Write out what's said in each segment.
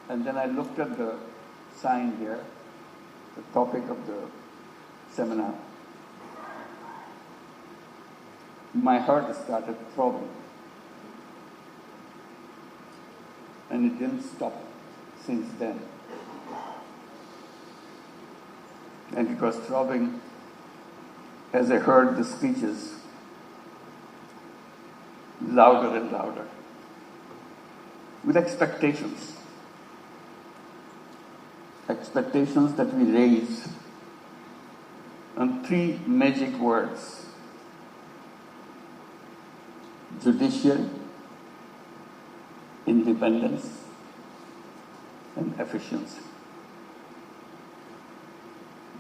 And then I looked at the sign here, the topic of the seminar. My heart started throbbing. And it didn't stop since then. And it was throbbing as I heard the speeches louder and louder, with expectations. Expectations that we raise on three magic words: judicial, independence, and efficiency.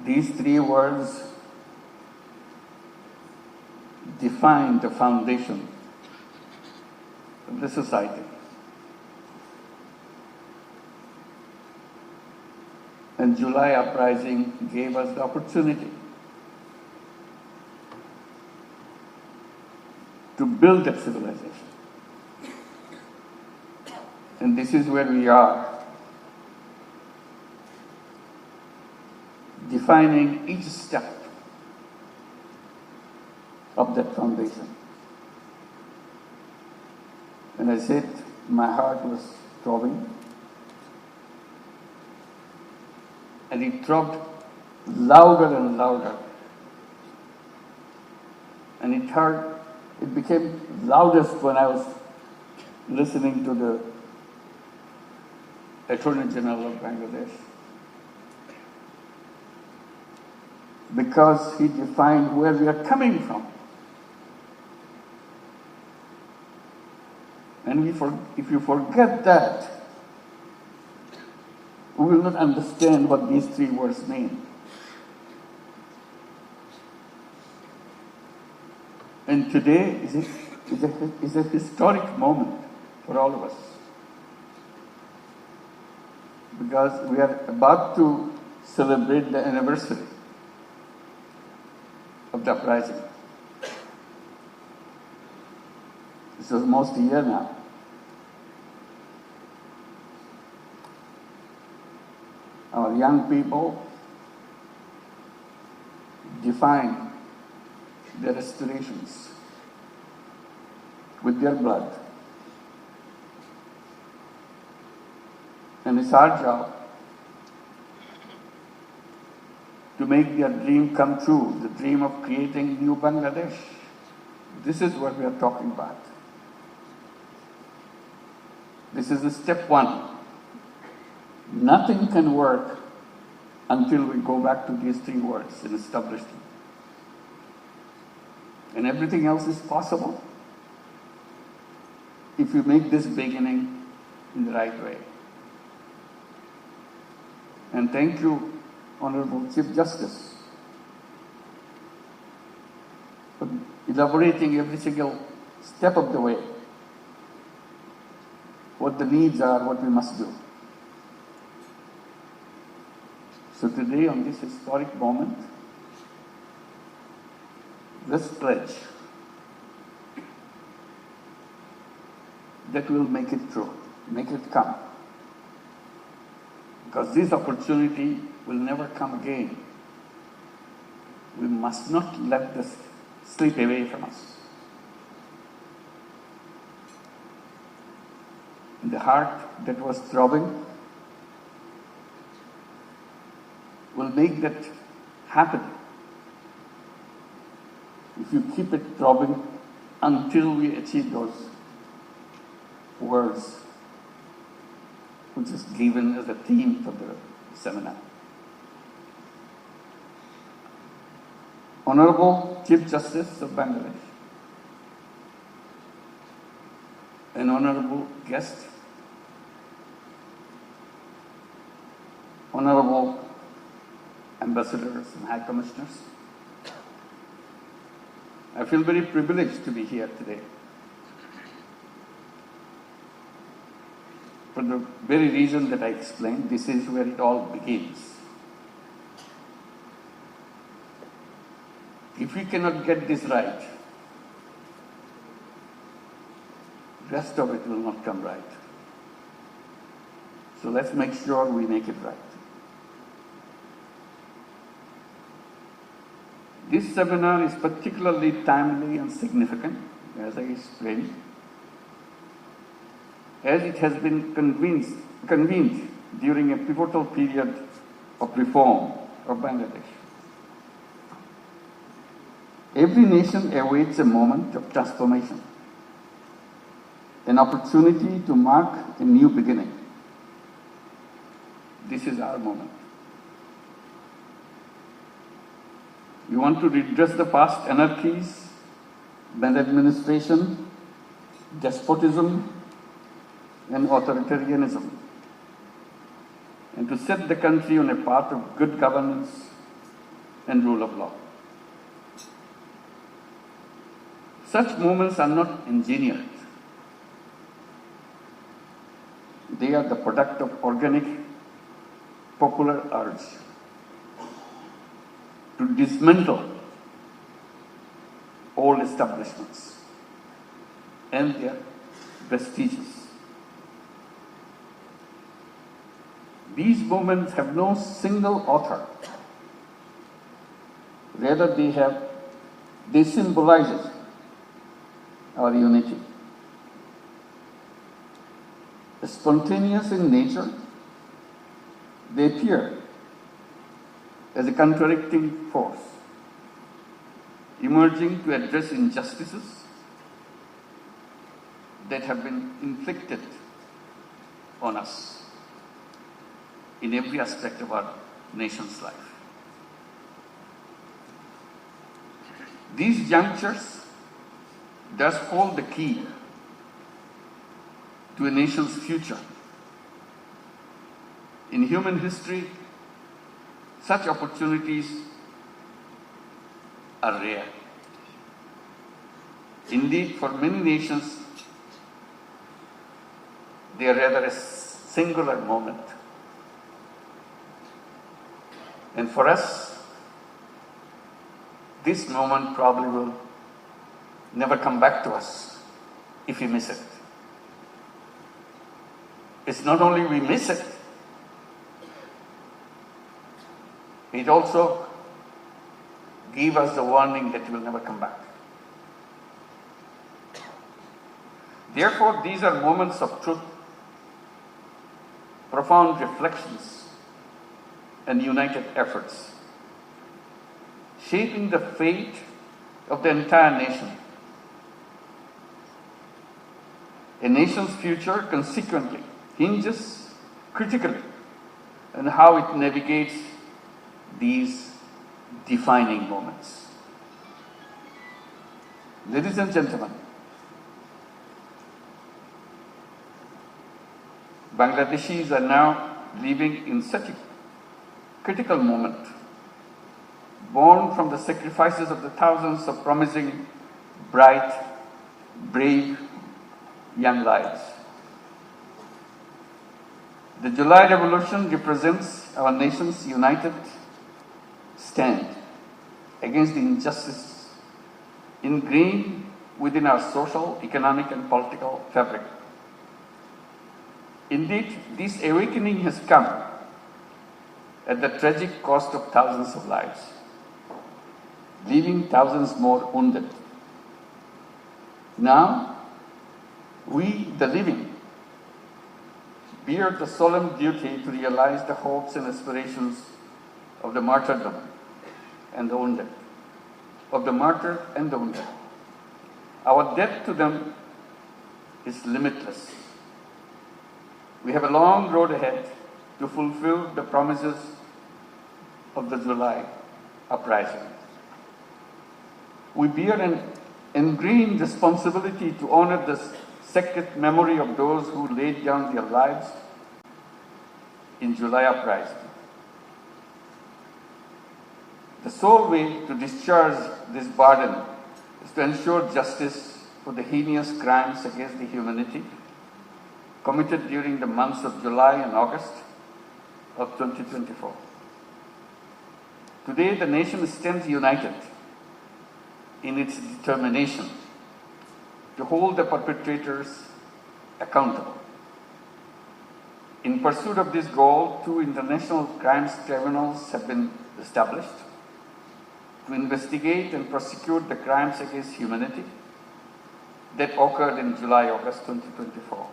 These three words define the foundation of the society. And July Uprising gave us the opportunity to build that civilization. And this is where we are, defining each step of that foundation. And I said, my heart was throbbing. And it throbbed louder and louder. And it became loudest when I was listening to the Attorney General of Bangladesh. Because he defined where we are coming from. And if you forget that, we will not understand what these three words mean. And today is a historic moment for all of us. Because we are about to celebrate the anniversary of the Uprising. It's almost a year now. Our young people define their aspirations with their blood. And it's our job to make their dream come true, the dream of creating new Bangladesh. This is what we are talking about. This is the step one. Nothing can work until we go back to these three words and establish them. And everything else is possible if you make this beginning in the right way. And thank you, Honorable Chief Justice, for elaborating every single step of the way, what the needs are, what we must do. So today, on this historic moment, let's pledge that we'll make it true, make it come. Because this opportunity will never come again. We must not let this slip away from us. The heart that was throbbing will make that happen if you keep it throbbing until we achieve those words, which is given as a theme for the seminar. Honorable Chief Justice of Bangladesh, an honorable guest, honorable ambassadors and high commissioners, I feel very privileged to be here today. For the very reason that I explained, this is where it all begins. If we cannot get this right, the rest of it will not come right. So let's make sure we make it right. This seminar is particularly timely and significant, as I explained, as it has been convened during a pivotal period of reform of Bangladesh. Every nation awaits a moment of transformation, an opportunity to mark a new beginning. This is our moment. We want to redress the past anarchies, maladministration, despotism, and authoritarianism, and to set the country on a path of good governance and rule of law. Such moments are not engineered. They are the product of organic popular urge to dismantle all establishments and their vestiges. These movements have no single author. Rather, they symbolize our unity. Spontaneous in nature, they appear as a contradicting force, emerging to address injustices that have been inflicted on us in every aspect of our nation's life. These junctures thus hold the key to a nation's future. In human history, such opportunities are rare. Indeed, for many nations, they are rather a singular moment. And for us, this moment probably will never come back to us if we miss it. It's not only we miss it, it also gives us the warning that it will never come back. Therefore, these are moments of truth, profound reflections, and united efforts, shaping the fate of the entire nation. A nation's future, consequently, hinges critically on how it navigates these defining moments. Ladies and gentlemen, Bangladeshis are now living in such a critical moment, born from the sacrifices of the thousands of promising, bright, brave young lives. The July Revolution represents our nation's united stand against the injustice ingrained within our social, economic, and political fabric. Indeed, this awakening has come at the tragic cost of thousands of lives, leaving thousands more wounded. Now, we, the living, bear the solemn duty to realize the hopes and aspirations of the martyrdom and the wounded, of the martyred and the wounded. Our debt to them is limitless. We have a long road ahead to fulfill the promises of the July Uprising. We bear an ingrained responsibility to honor the sacred memory of those who laid down their lives in July Uprising. The sole way to discharge this burden is to ensure justice for the heinous crimes against the humanity committed during the months of July and August of 2024. Today, the nation stands united in its determination to hold the perpetrators accountable. In pursuit of this goal, 2 international crimes tribunals have been established to investigate and prosecute the crimes against humanity that occurred in July-August 2024.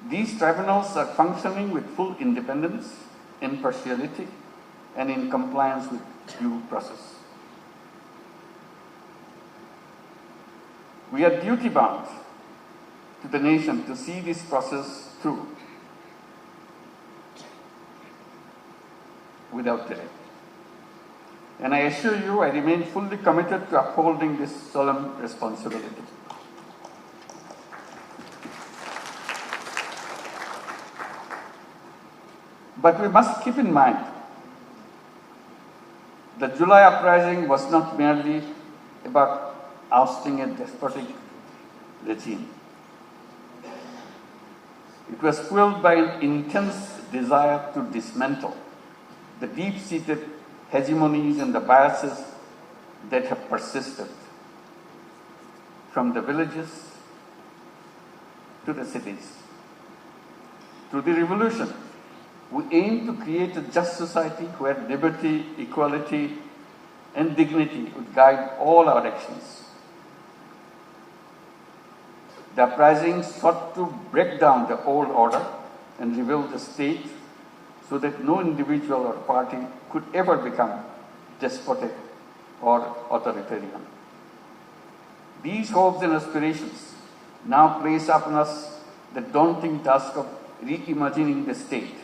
These tribunals are functioning with full independence, impartiality, and in compliance with due process. We are duty-bound to the nation to see this process through without delay. And I assure you, I remain fully committed to upholding this solemn responsibility. But we must keep in mind the July uprising was not merely about ousting a despotic regime. It was fueled by an intense desire to dismantle the deep-seated hegemonies and the biases that have persisted from the villages to the cities. Through the revolution, we aim to create a just society where liberty, equality, and dignity would guide all our actions. The uprising sought to break down the old order and rebuild the state so that no individual or party could ever become despotic or authoritarian. These hopes and aspirations now place upon us the daunting task of reimagining the state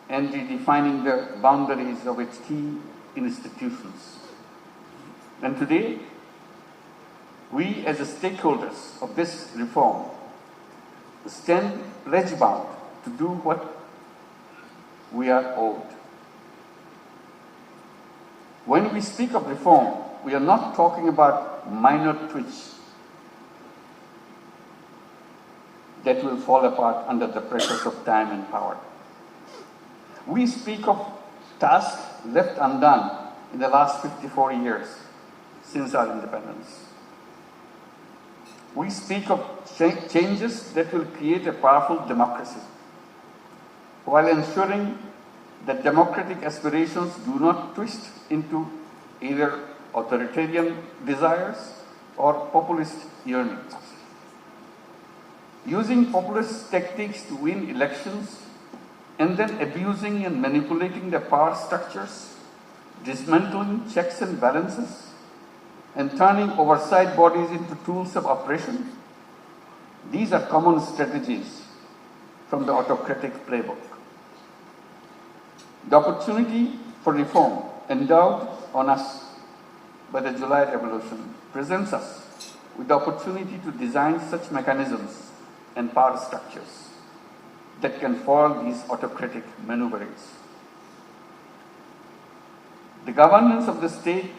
and redefining the boundaries of its key institutions. And today, we as the stakeholders of this reform stand pledge-bound to do what we are owed. When we speak of reform, we are not talking about minor tweaks that will fall apart under the pressures of time and power. We speak of tasks left undone in the last 54 years since our independence. We speak of changes that will create a powerful democracy, while ensuring that democratic aspirations do not twist into either authoritarian desires or populist yearnings. Using populist tactics to win elections and then abusing and manipulating the power structures, dismantling checks and balances, and turning oversight bodies into tools of oppression, these are common strategies from the autocratic playbook. The opportunity for reform endowed on us by the July Revolution presents us with the opportunity to design such mechanisms and power structures that can foil these autocratic maneuverings. The governance of the state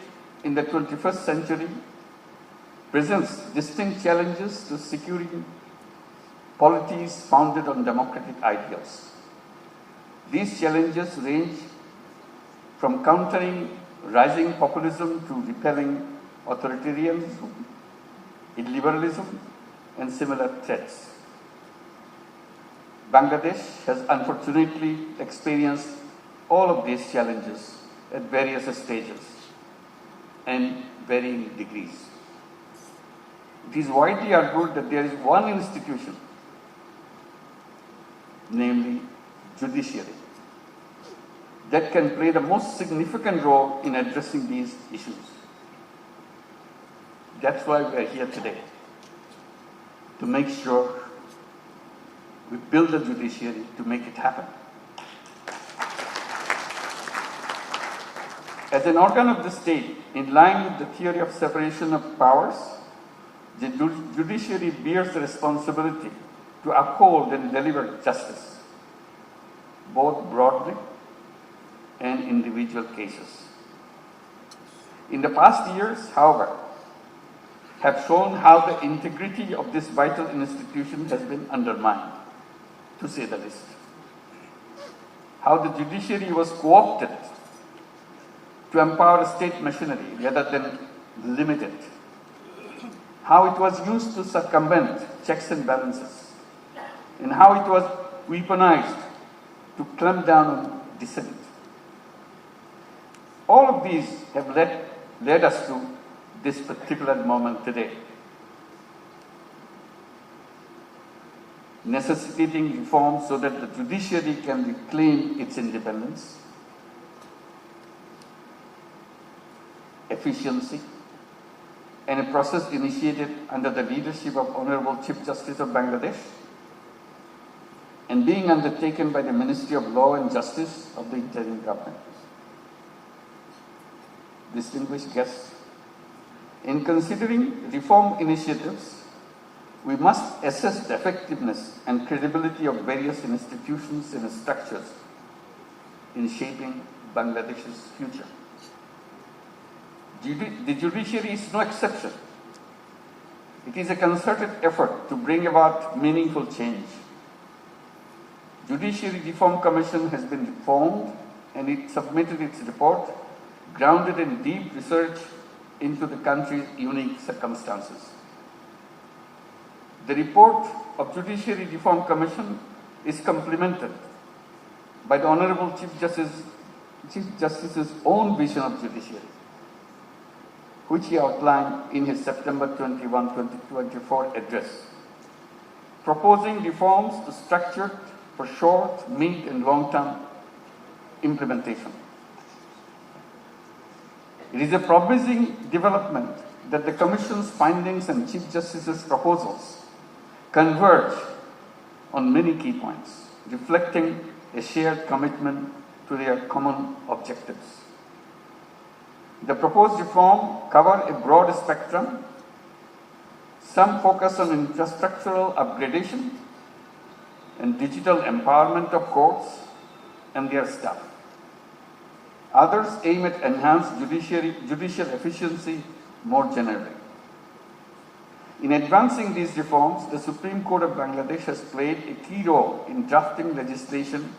in the 21st century presents distinct challenges to securing polities founded on democratic ideals. These challenges range from countering rising populism to repelling authoritarianism, illiberalism, and similar threats. Bangladesh has unfortunately experienced all of these challenges at various stages and varying degrees. It is widely argued that there is one institution, namely judiciary, that can play the most significant role in addressing these issues. That's why we are here today, to make sure we build a judiciary to make it happen. As an organ of the state, in line with the theory of separation of powers, the judiciary bears the responsibility to uphold and deliver justice, both broadly and individual cases. In the past years, however, have shown how the integrity of this vital institution has been undermined, to say the least. How the judiciary was co-opted to empower state machinery rather than limit it. How it was used to circumvent checks and balances. and how it was weaponized to clamp down on dissent. All of these have led us to this particular moment today, necessitating reform so that the judiciary can reclaim its independence, efficiency, and a process initiated under the leadership of Honorable Chief Justice of Bangladesh and being undertaken by the Ministry of Law and Justice of the interim government. Distinguished guests, in considering reform initiatives, we must assess the effectiveness and credibility of various institutions and structures in shaping Bangladesh's future. The judiciary is no exception. It is a concerted effort to bring about meaningful change. Judiciary Reform Commission has been formed and it submitted its report grounded in deep research into the country's unique circumstances. The report of Judiciary Reform Commission is complemented by the Honorable Chief Justice's own vision of judiciary, which he outlined in his September 21, 2024 address, proposing reforms structured for short, mid, and long-term implementation. It is a promising development that the Commission's findings and Chief Justice's proposals converge on many key points, reflecting a shared commitment to their common objectives. The proposed reform cover a broad spectrum. Some focus on infrastructural upgradation and digital empowerment of courts and their staff. Others aim at enhanced judicial efficiency more generally. In advancing these reforms, the Supreme Court of Bangladesh has played a key role in drafting legislation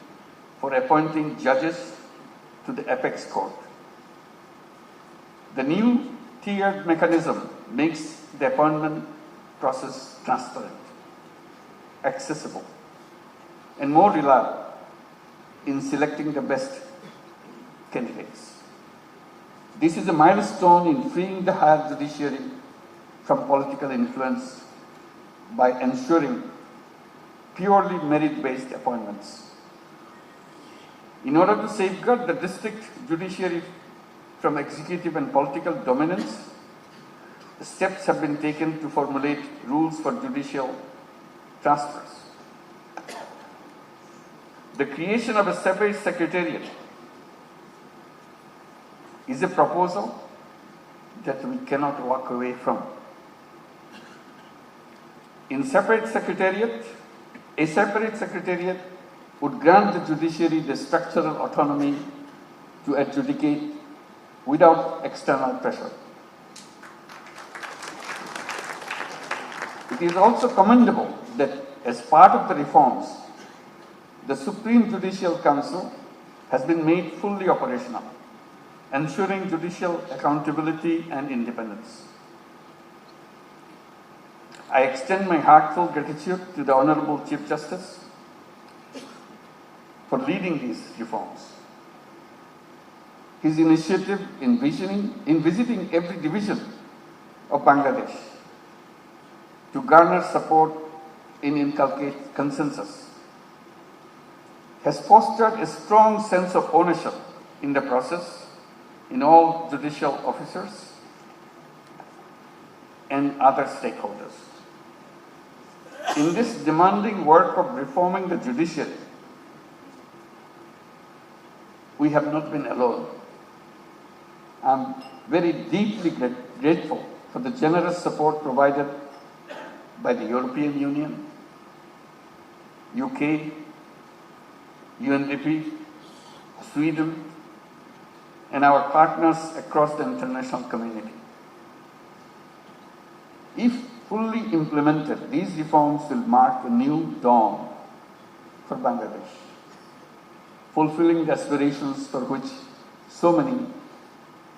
for appointing judges to the Apex Court. The new tiered mechanism makes the appointment process transparent, accessible, and more reliable in selecting the best candidates. This is a milestone in freeing the higher judiciary from political influence by ensuring purely merit-based appointments. In order to safeguard the district judiciary from executive and political dominance, steps have been taken to formulate rules for judicial transfers. The creation of a separate secretariat is a proposal that we cannot walk away from. A separate secretariat would grant the judiciary the structural autonomy to adjudicate without external pressure. It is also commendable that as part of the reforms, the Supreme Judicial Council has been made fully operational, ensuring judicial accountability and independence. I extend my heartfelt gratitude to the Honorable Chief Justice for leading these reforms. His initiative in visiting every division of Bangladesh to garner support and inculcate consensus has fostered a strong sense of ownership in the process in all judicial officers and other stakeholders. In this demanding work of reforming the judiciary, we have not been alone. I am very deeply grateful for the generous support provided by the European Union, UK, UNDP, Sweden, and our partners across the international community. If fully implemented, these reforms will mark a new dawn for Bangladesh, fulfilling the aspirations for which so many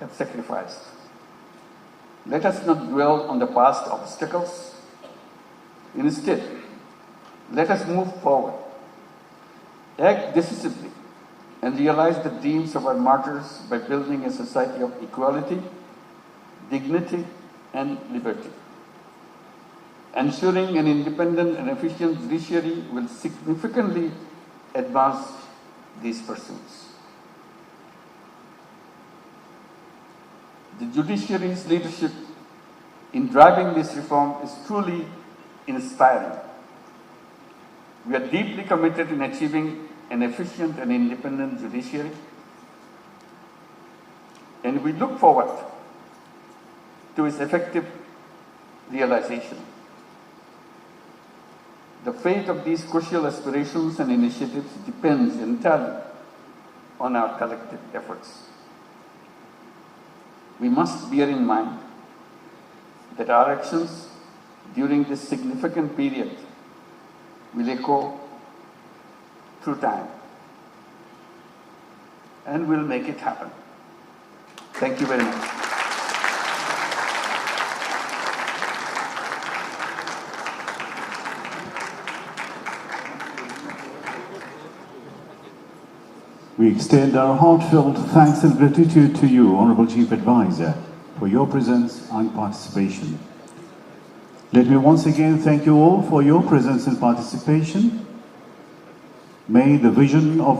have sacrificed. Let us not dwell on the past obstacles. Instead, Let us move forward, act decisively, and realize the dreams of our martyrs by building a society of equality, dignity, and liberty. Ensuring an independent and efficient judiciary will significantly advance these pursuits. The judiciary's leadership in driving this reform is truly inspiring. We are deeply committed in achieving an efficient and independent judiciary, and we look forward to its effective realization. The fate of these crucial aspirations and initiatives depends entirely on our collective efforts. We must bear in mind that our actions during this significant period will echo through time and will make it happen. Thank you very much. We extend our heartfelt thanks and gratitude to you, Honorable Chief Advisor, for your presence and participation. Let me once again thank you all for your presence and participation. May the vision of